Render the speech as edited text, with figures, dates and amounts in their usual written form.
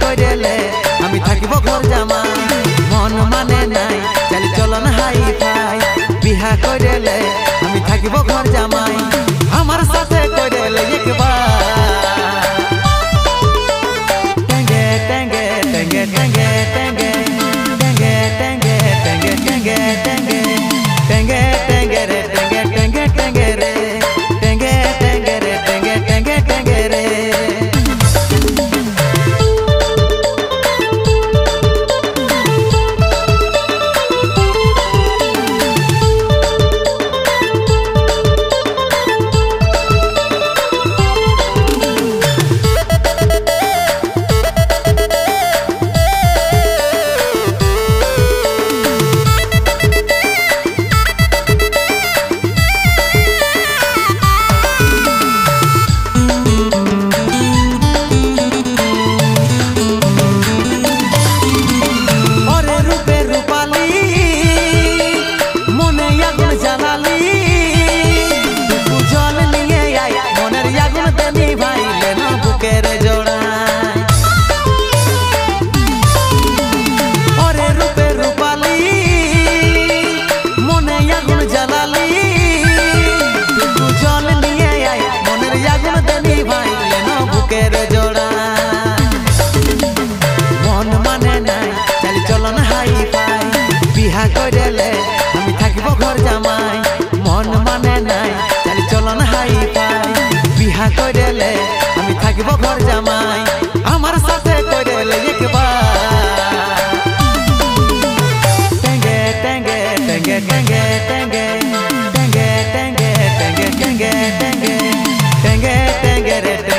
কইরেলে আমি থাকিব ঘর জামাই মন মানে নাই চালি চলন হাই ফাই বিহা কইরেলে আমি থাকিব ঘর জামাই আমার সাথে কইরেলে একবার টেঙ্গে টেঙ্গে টেঙ্গে টেঙ্গে টেঙ্গে টেঙ্গে টেঙ্গে টেঙ্গে টেঙ্গে টেঙ্গে টেঙ্গে টেঙ্গে রে টেঙ্গে টেঙ্গে টেঙ্গে রে টেঙ্গে টেঙ্গে রে টেঙ্গে টেঙ্গে টেঙ্গে রে বিহা কইরেলে আমি থাকিব ঘর জামাই মন মানে নাই চালি চলন হাই ফাই বিহা কইরেলে আমি থাকিব ঘর জামাই আমার সাথে কইরেলে একবার টেঙ্গে টেঙ্গে টেঙ্গে টেঙ্গে টেঙ্গে টেঙ্গে টেঙ্গে টেঙ্গে টেঙ্গে টেঙ্গে টেঙ্গে টেঙ্গে রে